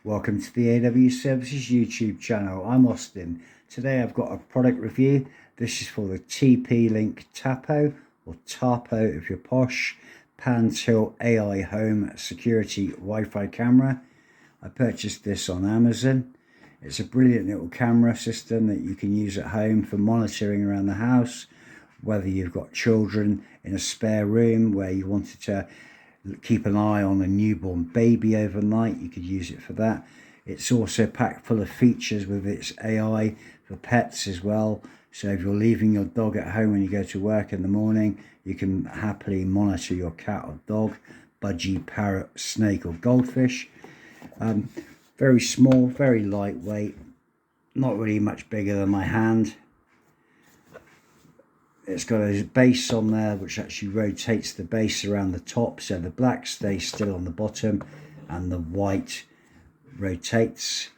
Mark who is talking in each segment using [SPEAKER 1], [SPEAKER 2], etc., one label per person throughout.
[SPEAKER 1] Welcome to the AW Services YouTube channel. I'm Austin. Today I've got a product review. This is for the TP-Link Tapo, or Tapo if you're posh, pan-tilt AI home security Wi-Fi camera. I purchased this on Amazon. It's a brilliant little camera system that you can use at home for monitoring around the house, whether you've got children in a spare room where you wanted to keep an eye on a newborn baby overnight. You could use it for that. It's also packed full of features with its AI for pets as well. So if you're leaving your dog at home when you go to work in the morning, you can happily monitor your cat or dog, budgie, parrot, snake or goldfish. Very small, very lightweight, not really much bigger than my hand. It's got a base on there which actually rotates the base around the top, so the black stays still on the bottom and the white rotates.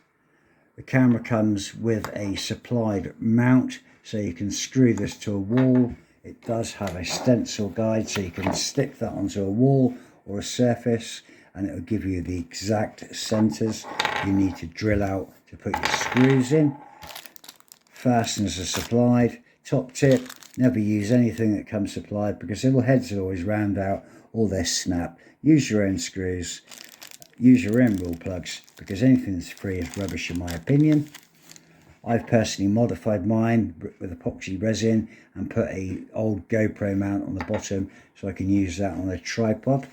[SPEAKER 1] The camera comes with a supplied mount, so you can screw this to a wall. It does have a stencil guide, so you can stick that onto a wall or a surface and it will give you the exact centers you need to drill out to put your screws in. Fasteners are supplied. Top tip: never use anything that comes supplied, because little heads will always round out or they snap. Use your own screws, use your own rule plugs, because anything that's free is rubbish in my opinion. I've personally modified mine with epoxy resin and put a old GoPro mount on the bottom so I can use that on a tripod.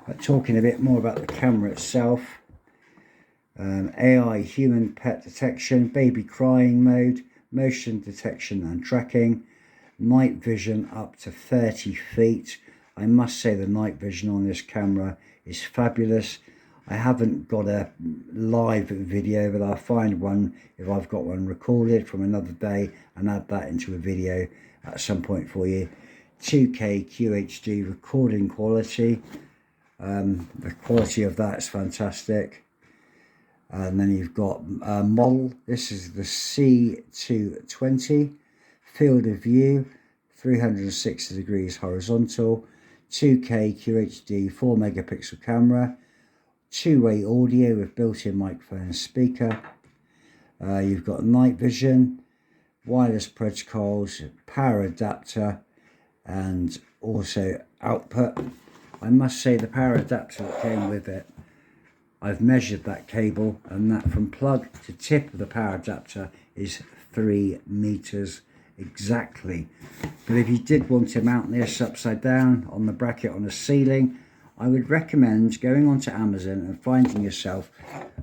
[SPEAKER 1] But talking a bit more about the camera itself, AI human pet detection, baby crying mode, motion detection and tracking, night vision up to 30 feet. I must say the night vision on this camera is fabulous. I haven't got a live video, but I'll find one if I've got one recorded from another day and add that into a video at some point for you. 2K QHD recording quality. The quality of that is fantastic. And then you've got a model. This is the C220. Field of view, 360 degrees horizontal. 2K QHD 4 megapixel camera. Two-way audio with built-in microphone and speaker. You've got night vision, wireless protocols, power adapter, and also output. I must say the power adapter that came with it, I've measured that cable, and that from plug to tip of the power adapter is 3 meters exactly. But if you did want to mount this upside down on the bracket on the ceiling, I would recommend going onto Amazon and finding yourself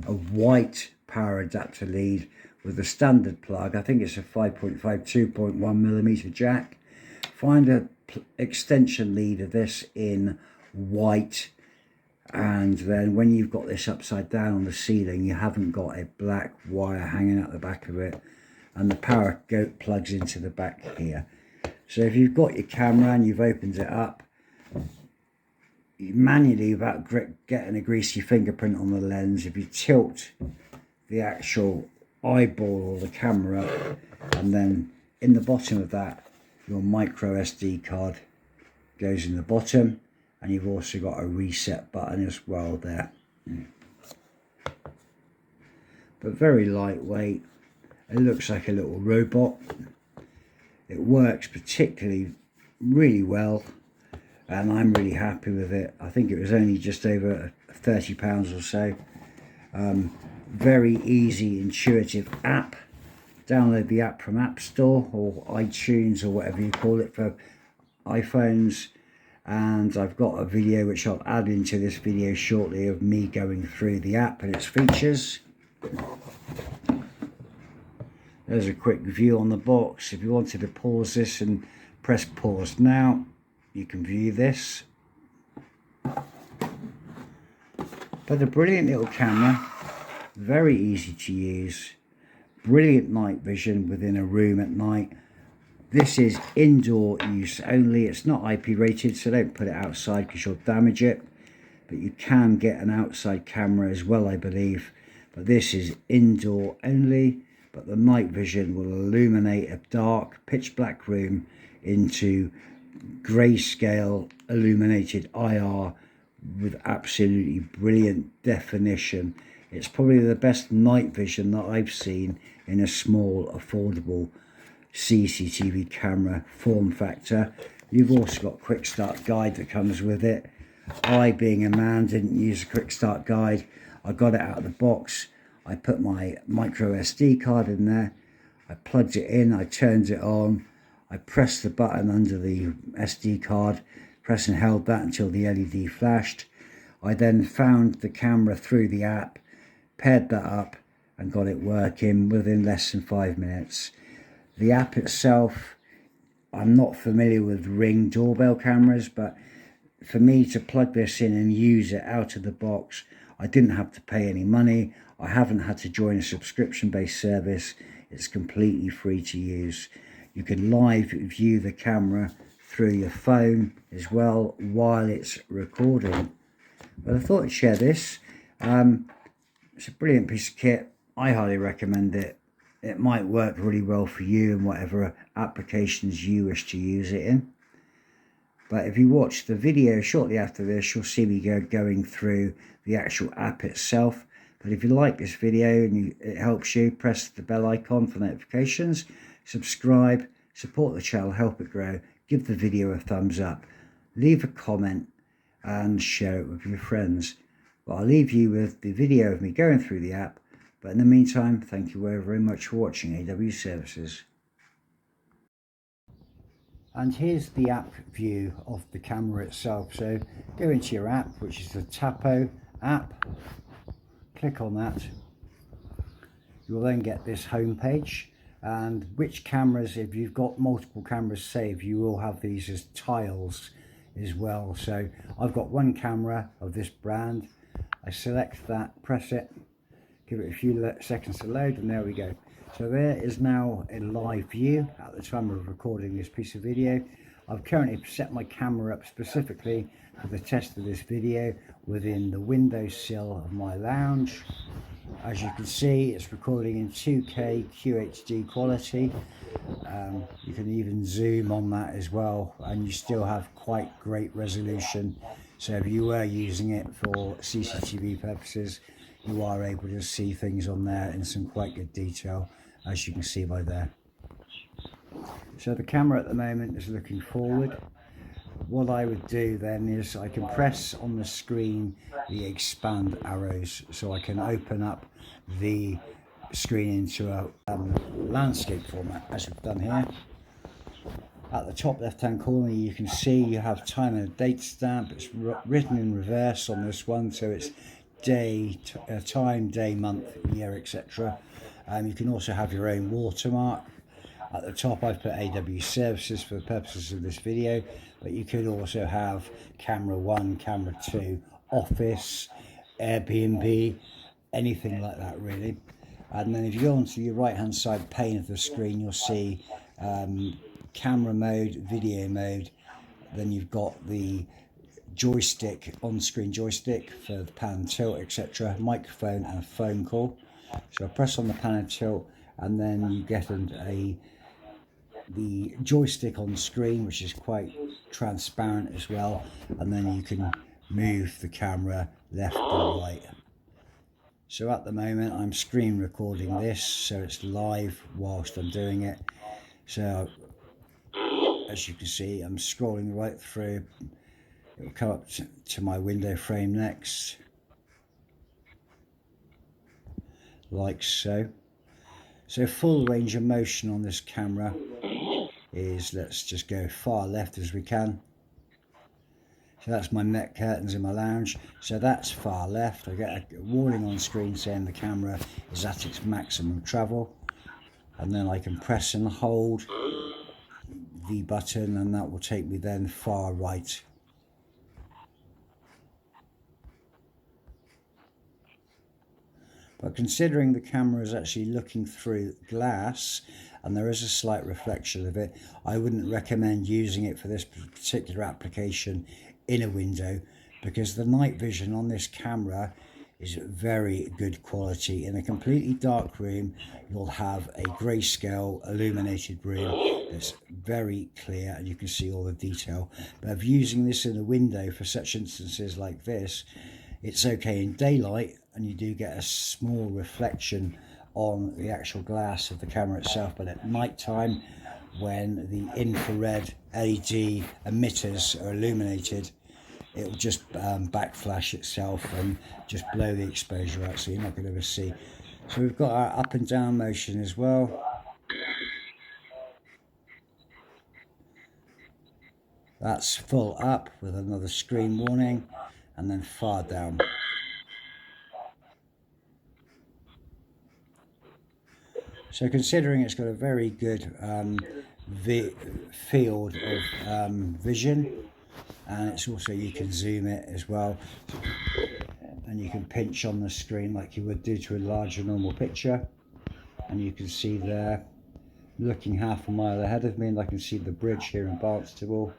[SPEAKER 1] a white power adapter lead with a standard plug. I think it's a 5.5 2.1 millimeter jack. Find an extension lead of this in white, and then when you've got this upside down on the ceiling, you haven't got a black wire hanging out the back of it, and the power plugs into the back here. So if you've got your camera and you've opened it up, manually, without getting a greasy fingerprint on the lens, if you tilt the actual eyeball or the camera up, and then in the bottom of that your micro SD card goes in the bottom, and you've also got a reset button as well there. But very lightweight. It looks like a little robot. It works particularly really well, and I'm really happy with it. I think it was only just over £30 or so. Very easy, intuitive app. Download the app from App Store or iTunes or whatever you call it for iPhones. And I've got a video which I'll add into this video shortly of me going through the app and its features. There's a quick view on the box. If you wanted to pause this and press pause now, you can view this. But a brilliant little camera, very easy to use, brilliant night vision within a room at night. This is indoor use only. It's not IP rated, so don't put it outside because you'll damage it. But you can get an outside camera as well, I believe. But this is indoor only. But the night vision will illuminate a dark, pitch black room into grayscale illuminated IR with absolutely brilliant definition. It's probably the best night vision that I've seen in a small, affordable CCTV camera form factor. You've also got quick start guide that comes with it. I, being a man, didn't use a quick start guide. I got it out of the box. I put my micro SD card in there. I plugged it in, I turned it on. I pressed the button under the SD card, pressed and held that until the LED flashed. I then found the camera through the app, paired that up and got it working within less than 5 minutes. The app itself, I'm not familiar with Ring doorbell cameras, but for me to plug this in and use it out of the box, I didn't have to pay any money. I haven't had to join a subscription-based service. It's completely free to use. You can live view the camera through your phone as well while it's recording. But I thought I'd share this. It's a brilliant piece of kit. I highly recommend it. It might work really well for you in whatever applications you wish to use it in. But if you watch the video shortly after this, you'll see me going through the actual app itself. But if you like this video and it helps you, press the bell icon for notifications, subscribe, support the channel, help it grow, give the video a thumbs up, leave a comment and share it with your friends. But I'll leave you with the video of me going through the app. But in the meantime, thank you very, very much for watching AW Services. And here's the app view of the camera itself. So go into your app, which is the Tapo app. Click on that. You'll then get this home page. And which cameras, if you've got multiple cameras saved, you will have these as tiles as well. So I've got one camera of this brand. I select that, press it, give it a few seconds to load, and there we go. So there is now a live view at the time of recording this piece of video. I've currently set my camera up specifically for the test of this video within the windowsill of my lounge. As you can see, it's recording in 2K QHD quality. You can even zoom on that as well, and you still have quite great resolution. So if you were using it for CCTV purposes, you are able to see things on there in some quite good detail, as you can see by there. So the camera at the moment is looking forward. What I would do then is I can press on the screen the expand arrows, so I can open up the screen into a landscape format, as we've done here. At the top left hand corner you can see you have time and date stamp. It's written in reverse on this one, so it's day, time, day, month, year, etc. You can also have your own watermark. At the top I've put AW Services for the purposes of this video, but you could also have camera 1, camera 2, office, Airbnb, anything like that really. And then if you go onto your right hand side pane of the screen, you'll see camera mode, video mode, then you've got the joystick, on-screen joystick for the pan and tilt, etc., microphone and a phone call. So I press on the pan and tilt, and then you get the joystick on screen, which is quite transparent as well, and then you can move the camera left and right. So at the moment I'm screen recording this, so it's live whilst I'm doing it. So as you can see, I'm scrolling right through. It will come up to my window frame next, like so. So full range of motion on this camera is, let's just go far left as we can. So that's my net curtains in my lounge. So that's far left. I get a warning on screen saying the camera is at its maximum travel. And then I can press and hold the button, and that will take me then far right. But considering the camera is actually looking through glass and there is a slight reflection of it, I wouldn't recommend using it for this particular application in a window, because the night vision on this camera is very good quality. In a completely dark room, you'll have a grayscale illuminated room that's very clear and you can see all the detail. But if using this in a window for such instances like this, it's okay in daylight and you do get a small reflection on the actual glass of the camera itself, but at night time, when the infrared LED emitters are illuminated, it will just backflash itself and just blow the exposure out, so you're not going to ever see. So we've got our up and down motion as well. That's full up with another screen warning, and then far down. So considering it's got a very good field of vision, and it's also, you can zoom it as well, and you can pinch on the screen like you would do to a larger normal picture, and you can see there, looking half a mile ahead of me, and I can see the bridge here in Barnstable.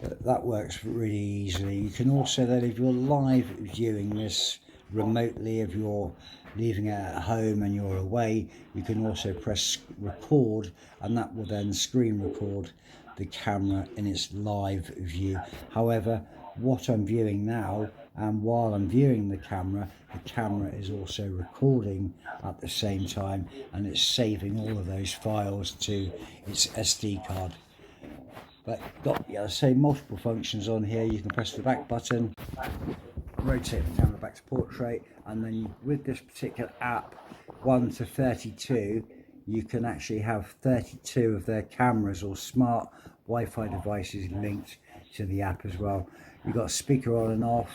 [SPEAKER 1] But that works really easily. You can also then, if you're live viewing this remotely, if you're leaving it at home and you're away, you can also press record, and that will then screen record the camera in its live view. However, what I'm viewing now, and while I'm viewing the camera is also recording at the same time, and it's saving all of those files to its SD card. But got, yeah, say, multiple functions on here. You can press the back button, rotate the camera back to portrait, and then with this particular app, 1 to 32, you can actually have 32 of their cameras or smart Wi-Fi devices linked to the app as well. You've got speaker on and off.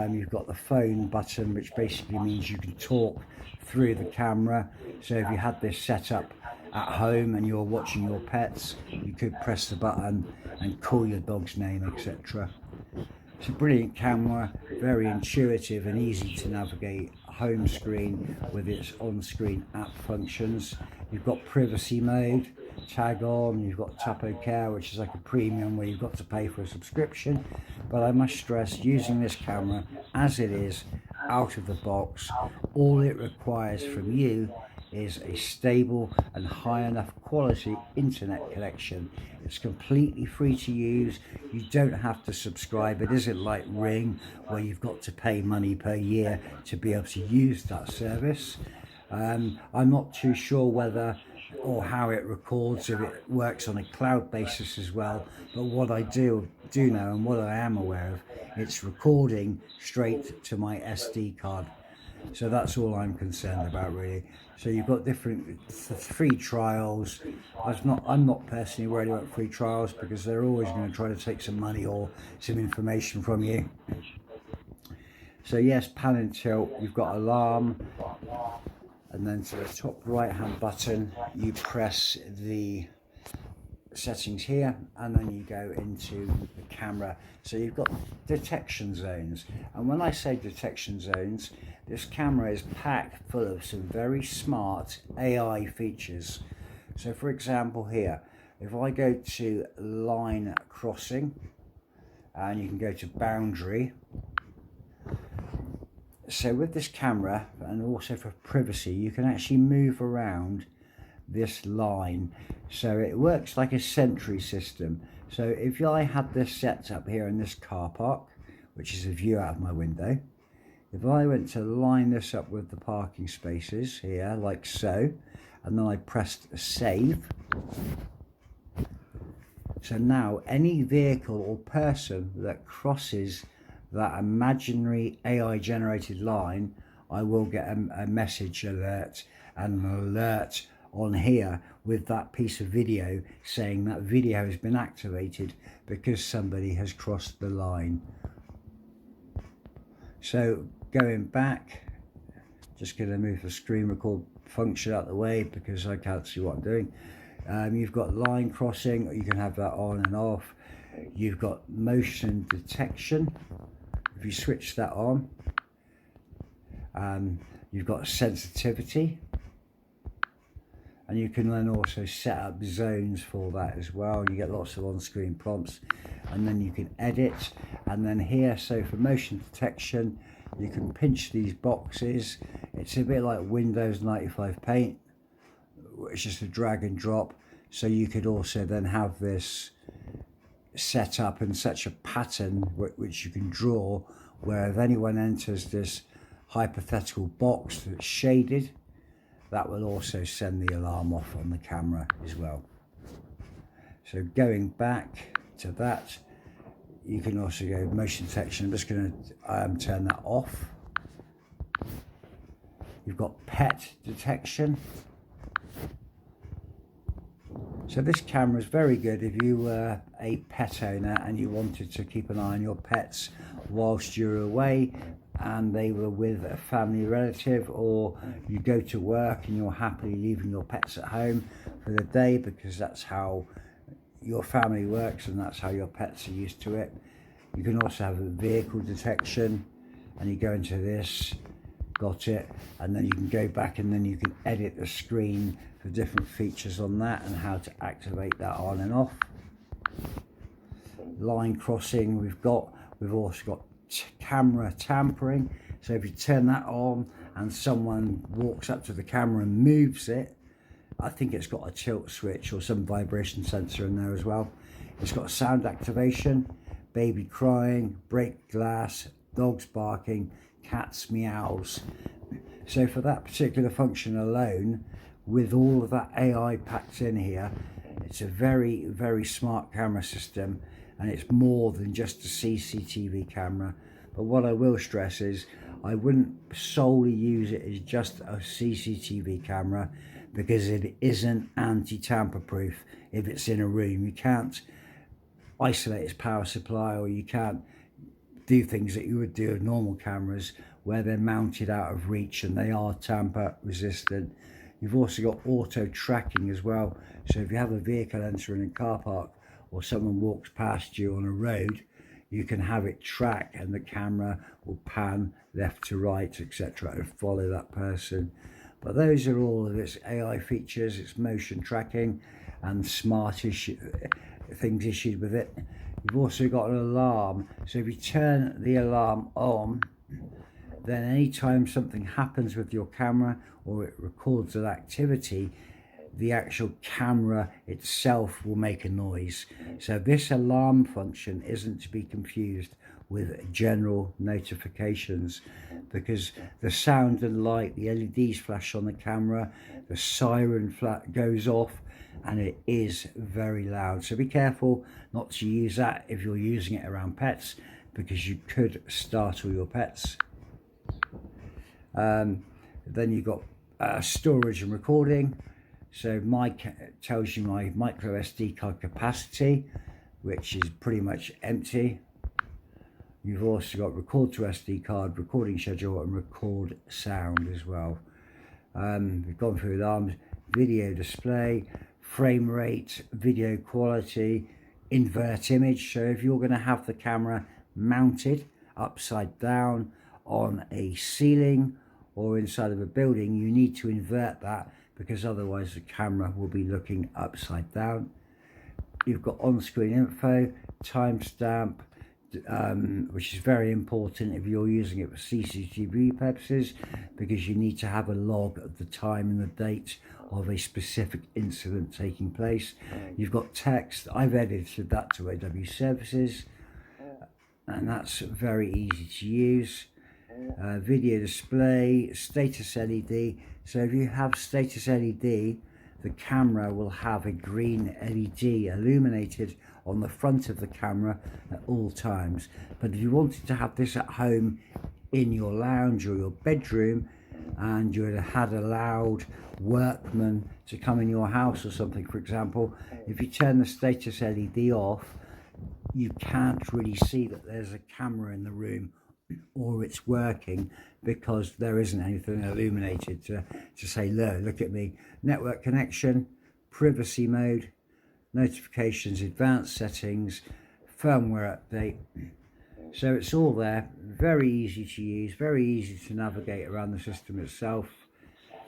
[SPEAKER 1] You've got the phone button, which basically means you can talk through the camera. So if you had this set up at home and you're watching your pets, you could press the button and call your dog's name, etc. It's a brilliant camera, very intuitive and easy to navigate. Home screen with its on-screen app functions. You've got privacy mode, tag on, you've got Tapo Care, which is like a premium where you've got to pay for a subscription. But I must stress, using this camera as it is, out of the box, all it requires from you is a stable and high enough quality internet connection. It's completely free to use. You don't have to subscribe. It isn't like Ring where you've got to pay money per year to be able to use that service. I'm not too sure whether or how it records, if it works on a cloud basis as well, but what I do know, and what I am aware of, it's recording straight to my SD card. So that's all I'm concerned about, really. So you've got different free trials. I'm not personally worried about free trials, because they're always going to try to take some money or some information from you. So yes, pan and tilt, you've got alarm, and then to the top right hand button you press the settings here, and then you go into the camera. So you've got detection zones, and when I say detection zones, this camera is packed full of some very smart AI features. So for example here, if I go to line crossing, and you can go to boundary. So with this camera, and also for privacy, you can actually move around this line. So it works like a sentry system. So if I had this set up here in this car park, which is a view out of my window, if I went to line this up with the parking spaces here, like so, and then I pressed save, so now any vehicle or person that crosses that imaginary AI generated line, I will get a message alert and an alert on here with that piece of video saying that video has been activated because somebody has crossed the line. So going back, just going to move the screen record function out of the way because I can't see what I'm doing. You've got line crossing, you can have that on and off. You've got motion detection. If you switch that on, you've got sensitivity, and you can then also set up zones for that as well. You get lots of on-screen prompts, and then you can edit. And then here, so for motion detection, you can pinch these boxes. It's a bit like Windows 95 Paint, it's just a drag and drop. So you could also then have this set up in such a pattern which you can draw, where if anyone enters this hypothetical box that's shaded, that will also send the alarm off on the camera as well. So going back to that, you can also go motion detection. I'm just going to turn that off. You've got pet detection. So this camera is very good if you were a pet owner and you wanted to keep an eye on your pets whilst you're away and they were with a family relative, or you go to work and you're happily leaving your pets at home for the day because that's how your family works and that's how your pets are used to it. You can also have a vehicle detection, and you go into this, got it, and then you can go back and then you can edit the screen for different features on that and how to activate that on and off. Line crossing we've also got camera tampering. So if you turn that on and someone walks up to the camera and moves it, I think it's got a tilt switch or some vibration sensor in there as well. It's got sound activation, baby crying, break glass, dogs barking, cats meows. So for that particular function alone, with all of that AI packed in here, it's a very, very smart camera system, and it's more than just a CCTV camera. But what I will stress is I wouldn't solely use it as just a CCTV camera, because it isn't anti-tamper proof. If it's in a room, you can't isolate its power supply, or you can't do things that you would do with normal cameras where they're mounted out of reach and they are tamper resistant. You've also got auto tracking as well. So if you have a vehicle entering a car park or someone walks past you on a road, you can have it track and the camera will pan left to right, etc., and follow that person. But those are all of its AI features, its motion tracking and smart things issued with it. You've also got an alarm. So if you turn the alarm on, then anytime something happens with your camera or it records an activity, the actual camera itself will make a noise. So this alarm function isn't to be confused with general notifications, because the sound and light, the LEDs flash on the camera, the siren goes off, and it is very loud. So be careful not to use that if you're using it around pets, because you could startle your pets. Then you've got storage and recording. So tells you my micro SD card capacity, which is pretty much empty. You've also got record to SD card, recording schedule, and record sound as well. We've gone through alarms, video display, frame rate, video quality, invert image. So if you're going to have the camera mounted upside down on a ceiling or inside of a building, you need to invert that, because otherwise the camera will be looking upside down. You've got on-screen info, timestamp, which is very important if you're using it for CCTV purposes, because you need to have a log of the time and the date of a specific incident taking place. You've got text. I've edited that to AW services, and that's very easy to use. Video display, status LED. So if you have status LED, the camera will have a green LED illuminated on the front of the camera at all times. But if you wanted to have this at home in your lounge or your bedroom, and you had allowed workmen to come in your house or something, for example, if you turn the status LED off, you can't really see that there's a camera in the room or it's working, because there isn't anything illuminated to say, look at me. Network connection, privacy mode, notifications, advanced settings, firmware update. So it's all there, very easy to use, very easy to navigate around the system itself.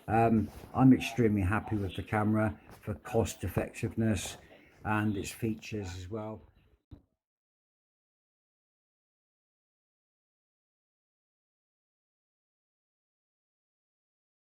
[SPEAKER 1] I'm extremely happy with the camera for cost effectiveness and its features as well.